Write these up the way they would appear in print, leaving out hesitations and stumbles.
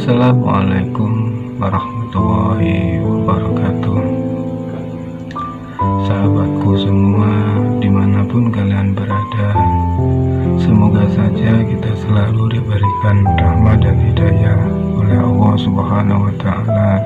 Assalamualaikum warahmatullahi wabarakatuh. Sahabatku semua, dimanapun kalian berada, semoga saja kita selalu diberikan rahmat dan hidayah oleh Allah Subhanahu wa Ta'ala,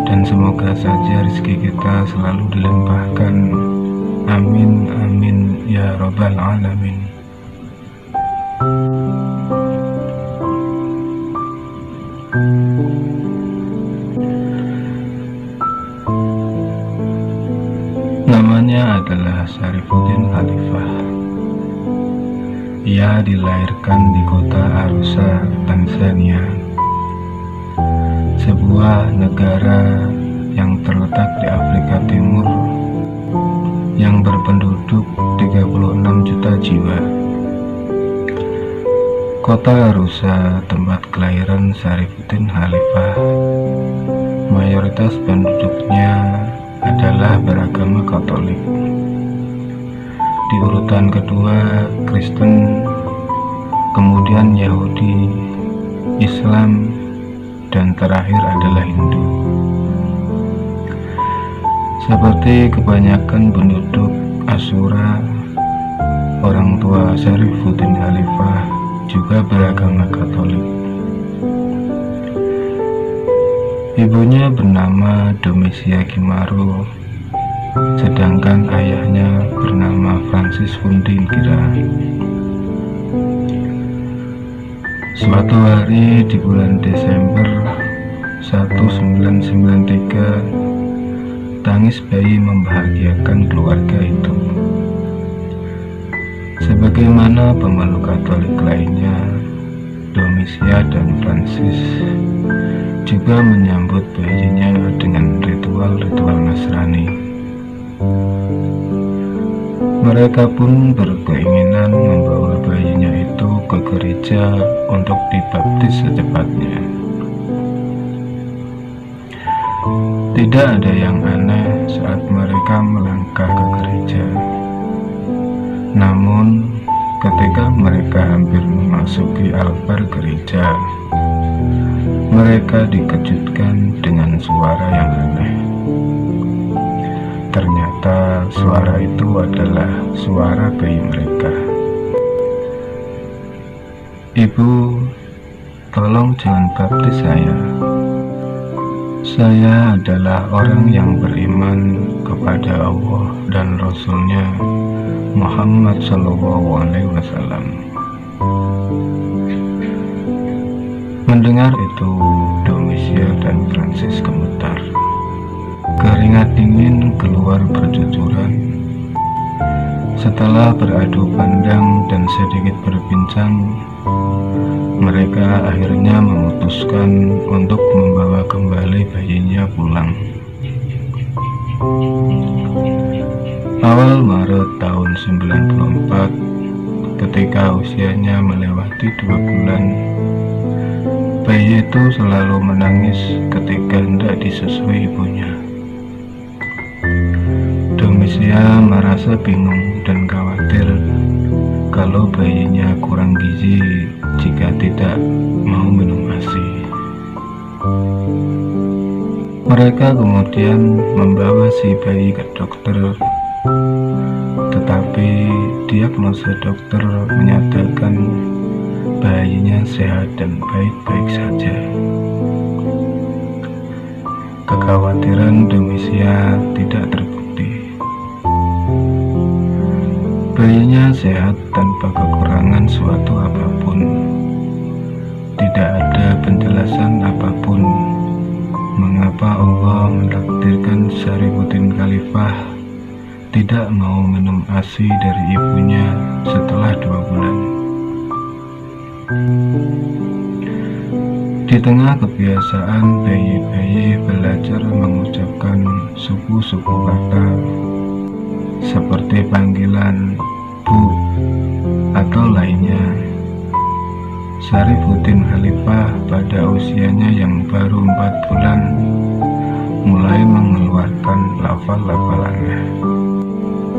dan semoga saja rezeki kita selalu dilimpahkan. Amin amin ya rabbal alamin. Namanya adalah Syarifuddin Khalifah. Ia dilahirkan di kota Arusha, Tanzania, sebuah negara yang terletak di Afrika Timur yang berpenduduk 36 juta jiwa. Kota Arusha, tempat kelahiran Syarifuddin Khalifah, mayoritas penduduknya adalah beragama Katolik. Di urutan kedua Kristen, kemudian Yahudi, Islam, dan terakhir adalah Hindu. Seperti kebanyakan penduduk Ashura, orang tua Syarifuddin Khalifah juga beragama Katolik. Ibunya bernama Domisia Kimaro, sedangkan ayahnya bernama Francis Fundi Gira. Suatu hari di bulan Desember 1993, tangis bayi membahagiakan keluarga itu. Sebagaimana pemeluk Katolik lainnya, Domisia dan Francis juga menyambut bayinya dengan ritual-ritual Nasrani. Mereka pun berkeinginan membawa bayinya itu ke gereja untuk dibaptis secepatnya. Tidak ada yang aneh saat mereka melangkah ke gereja. Namun, ketika mereka hampir memasuki altar gereja, mereka dikejutkan dengan suara yang aneh. Ternyata suara itu adalah suara bayi mereka. "Ibu, tolong jangan baptis saya. Saya adalah orang yang beriman kepada Allah dan Rasul-Nya Muhammad SAW." Mendengar itu, Domisia dan Francis gemetar. Keringat dingin keluar bercucuran. Setelah beradu pandang dan sedikit berbincang, mereka akhirnya memutuskan untuk membawa kembali bayinya pulang. Awal Maret tahun 94, ketika usianya melewati 2 bulan, bayi itu selalu menangis ketika hendak disusui ibunya. Domisia merasa bingung dan khawatir kalau bayinya kurang gizi jika tidak mau minum ASI. Mereka kemudian membawa si bayi ke dokter, tetapi diagnosa dokter menyatakan bayinya sehat dan baik-baik saja. Kekhawatiran Domisia tidak terbukti. Bayinya sehat tanpa kekurangan suatu apapun. Tidak ada penjelasan apapun mengapa Allah mentakdirkan Syarifuddin Khalifah tidak mau minum ASI dari ibunya setelah 2 bulan. Di tengah kebiasaan bayi-bayi belajar mengucapkan suku-suku kata seperti panggilan Bu atau lainnya, Syarifuddin Khalifah pada usianya yang baru 4 bulan mulai mengeluarkan lafal-lafalannya.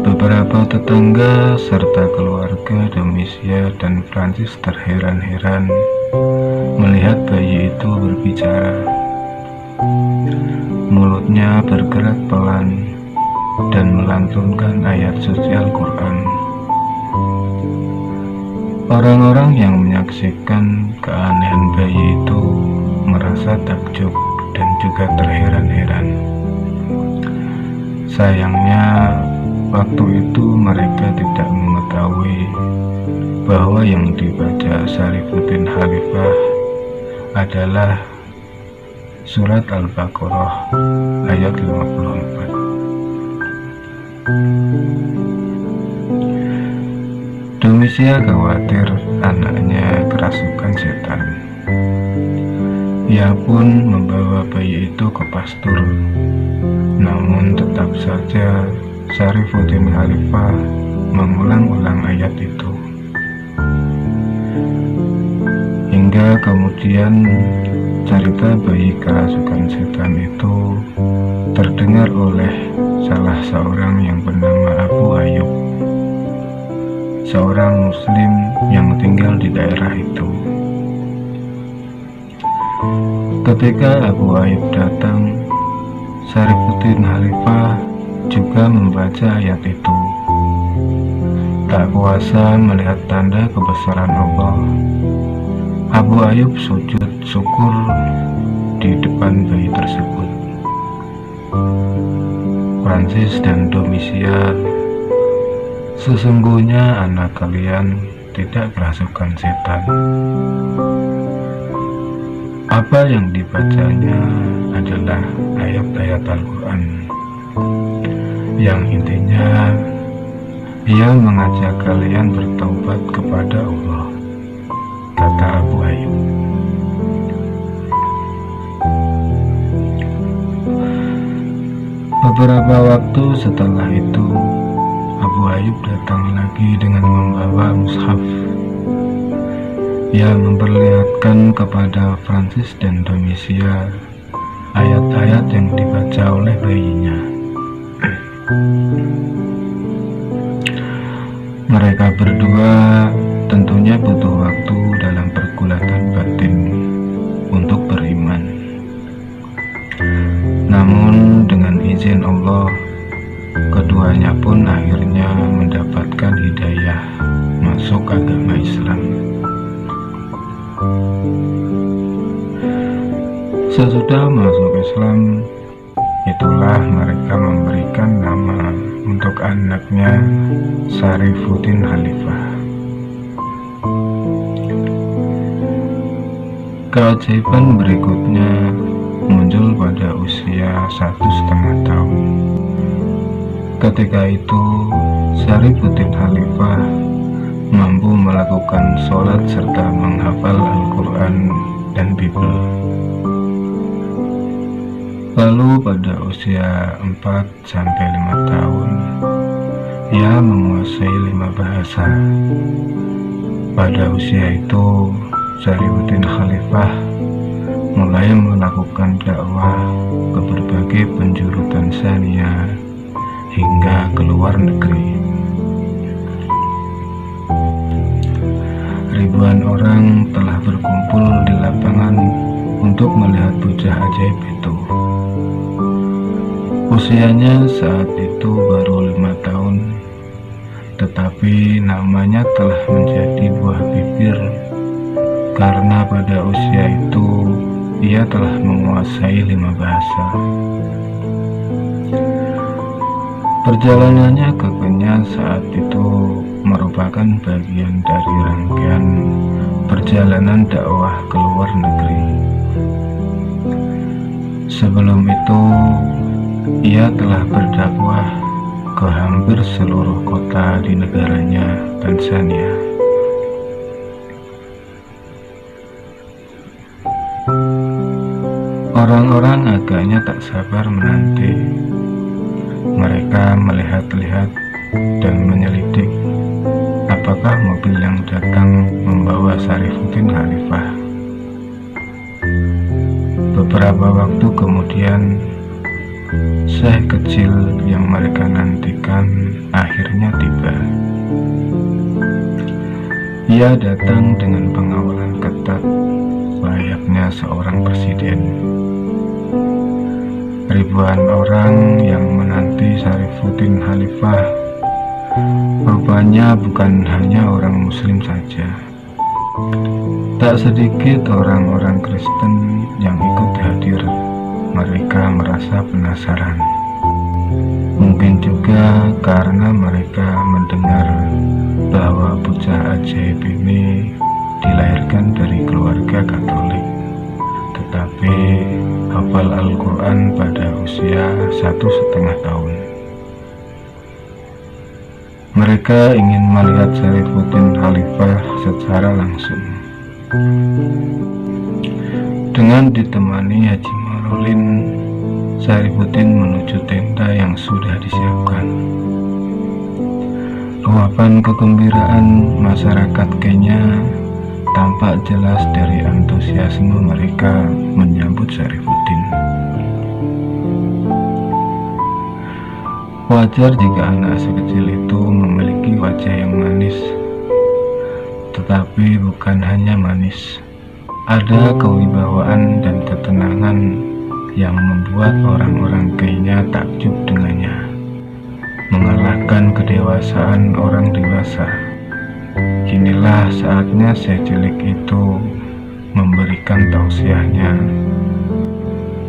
Beberapa tetangga serta keluarga Domisia dan Francis terheran-heran melihat bayi itu berbicara. Mulutnya bergerak pelan dan melantunkan ayat suci Al-Quran. Orang-orang yang menyaksikan keanehan bayi itu merasa takjub dan juga terheran-heran. Sayangnya, waktu itu mereka tidak mengetahui bahwa yang dibaca Syarifuddin Khalifah adalah surat Al-Baqarah ayat 54. Domisia khawatir anaknya kerasukan setan. Ia pun membawa bayi itu ke pastur. Namun tetap saja Syarifuddin Khalifah mengulang-ulang ayat itu. Hingga kemudian cerita bayi kerasukan setan itu terdengar oleh salah seorang yang bernama Abu Ayyub, seorang muslim yang tinggal di daerah itu. Ketika Abu Ayyub datang, Syarifuddin Khalifah juga membaca ayat itu. Tak kuasa melihat tanda kebesaran Allah, Abu Ayyub sujud syukur di depan bayi tersebut. Francis dan Domisia, sesungguhnya anak kalian tidak kerasukan setan. Apa yang dibacanya adalah ayat-ayat Al-Quran, yang intinya ia mengajak kalian bertaubat kepada Allah, kata Abu Ayyub. Beberapa waktu setelah itu, Abu Ayyub datang lagi dengan membawa mushaf. Ia memperlihatkan kepada Francis dan Domisia ayat-ayat yang dibaca oleh bayinya. Mereka berdua tentunya butuh waktu dalam pergulatan batin untuk beriman. Namun dengan izin Allah, keduanya pun akhirnya mendapatkan hidayah masuk agama Islam. Sesudah masuk Islam, itulah mereka memberikan nama untuk anaknya Syarifuddin Khalifah. Keajaiban berikutnya muncul pada usia 1,5 tahun. Ketika itu, Syarifuddin Khalifah mampu melakukan sholat serta menghafal Al-Quran dan Bible. Lalu pada usia 4-5 tahun, ia menguasai 5 bahasa. Pada usia itu, Syarifuddin Khalifah mulai melakukan dakwah ke berbagai penjuru Tanzania hingga ke luar negeri. Ribuan orang telah berkumpul di lapangan untuk melihat bocah ajaib itu. Usianya saat itu baru 5 tahun, tetapi namanya telah menjadi buah bibir karena pada usia itu ia telah menguasai 5 bahasa. Perjalanannya ke Kenya saat itu merupakan bagian dari rangkaian perjalanan dakwah ke luar negeri. Sebelum itu, ia telah berdakwah ke hampir seluruh kota di negaranya, Tanzania. Orang-orang agaknya tak sabar menanti. Mereka melihat-lihat dan menyelidik apakah mobil yang datang membawa Syarifuddin Khalifah. Beberapa waktu kemudian, Syekh kecil yang mereka nantikan akhirnya tiba. Ia datang dengan pengawalan ketat layaknya seorang presiden. Ribuan orang yang menanti Syarifuddin Khalifah rupanya bukan hanya orang Muslim saja. Tak sedikit orang-orang Kristen yang ikut hadir. Mereka merasa penasaran. Mungkin juga karena mereka mendengar bahwa bocah ajaib ini dilahirkan dari keluarga Katolik, tetapi hafal Al-Quran pada usia 1,5 tahun. Mereka ingin melihat Syarifuddin Khalifah secara langsung. Dengan ditemani Haji Marulin, Syarifuddin menuju tenda yang sudah disiapkan. Luapan kegembiraan masyarakat Kenya tampak jelas dari antusiasme mereka menyambut Syarifuddin. Wajar jika anak sekecil itu memiliki wajah yang manis, tetapi bukan hanya manis. Ada kewibawaan dan ketenangan yang membuat orang-orang Kenya takjub dengannya, mengalahkan kedewasaan orang dewasa. Kinilah saatnya Syekh cilik itu memberikan tausiahnya.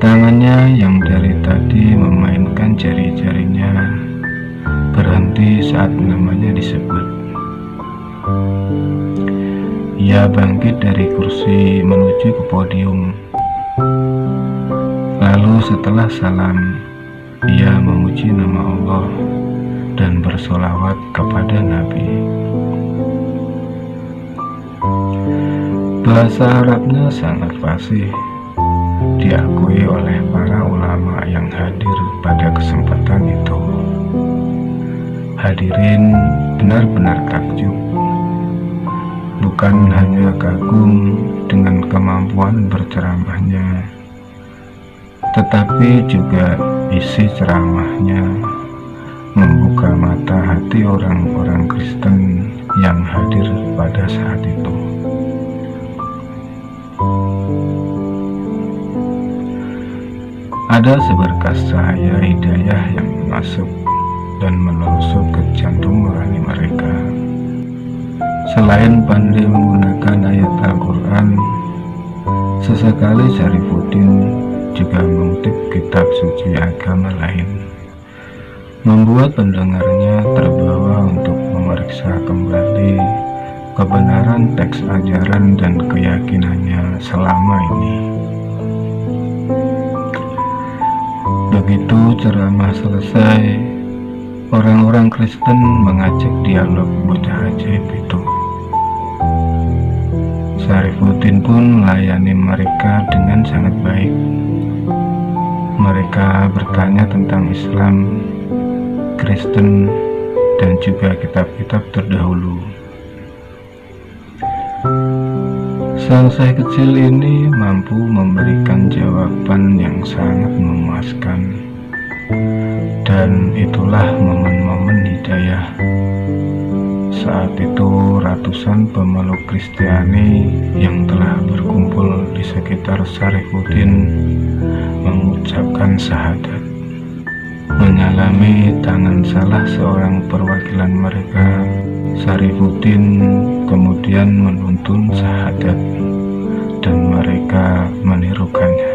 Tangannya yang dari tadi memainkan jari-jarinya berhenti saat namanya disebut. Ia bangkit dari kursi menuju ke podium. Lalu setelah salam, ia memuji nama Allah dan bersolawat kepada Nabi. Bahasa Arabnya sangat fasih, diakui oleh para ulama yang hadir pada kesempatan itu. Hadirin benar-benar takjub, bukan hanya kagum dengan kemampuan berceramahnya, tetapi juga isi ceramahnya membuka mata hati orang-orang Kristen yang hadir pada saat itu. Ada seberkas cahaya hidayah yang masuk dan menelusur ke jantung nurani mereka. Selain pandai menggunakan ayat Al-Quran, sesekali Syarifuddin juga mengutip kitab suci agama lain, membuat pendengarnya terbawa untuk memeriksa kembali kebenaran teks ajaran dan keyakinannya selama ini. Begitu ceramah selesai, orang-orang Kristen mengajak dialog bocah ajaib itu. Syarifuddin pun melayani mereka dengan sangat baik. Mereka bertanya tentang Islam, Kristen, dan juga kitab-kitab terdahulu. Sang Syekh kecil ini mampu memberikan jawaban yang sangat memuaskan, dan itulah momen-momen hidayah. Saat itu ratusan pemeluk Kristiani yang telah berkumpul di sekitar Syarifuddin mengucapkan syahadat. Menyalami tangan salah seorang perwakilan mereka, Syarifuddin kemudian menuntun syahadat dan mereka menirukannya.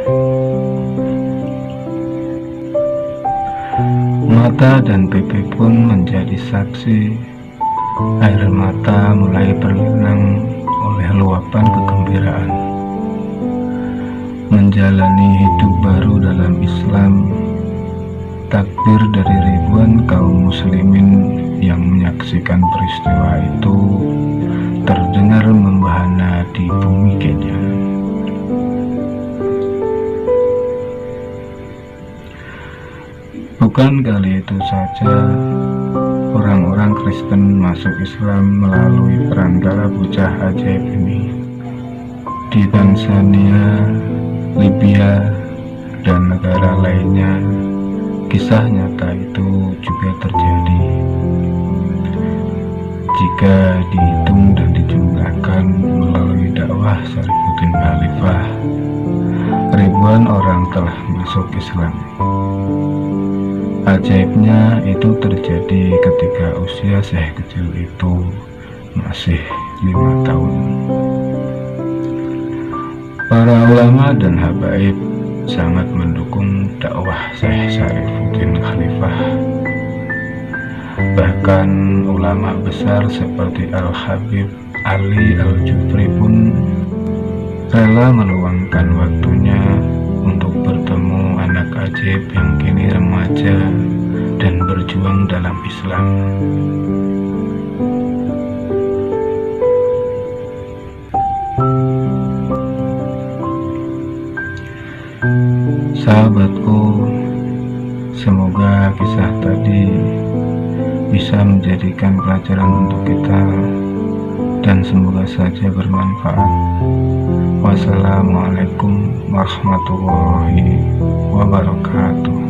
Mata dan pipi pun menjadi saksi. Air mata mulai berlinang oleh luapan kegembiraan. Menjalani hidup baru dalam Islam, takbir dari ribuan kaum muslimin yang menyaksikan peristiwa itu terdengar membahana di bumi Kenya. Bukan kali itu saja orang-orang Kristen masuk Islam melalui perantara bocah ajaib ini. Di Tanzania, Libya, dan negara lainnya, kisah nyata itu juga terjadi. Jika dihitung dan dijumlahkan, bahkan melalui dakwah Syarifuddin Khalifah, ribuan orang telah masuk Islam. Ajaibnya itu terjadi ketika usia Syekh kecil itu masih 5 tahun. Para ulama dan habaib sangat mendukung dakwah Syekh Syarifuddin Khalifah. Bahkan ulama besar seperti Al-Habib Ali Al-Jufri pun rela meluangkan waktunya untuk bertemu anak ajaib yang kini remaja dan berjuang dalam Islam. Sahabatku, semoga kisah tadi bisa menjadikan pelajaran untuk kita dan semoga saja bermanfaat. Wassalamualaikum warahmatullahi wabarakatuh.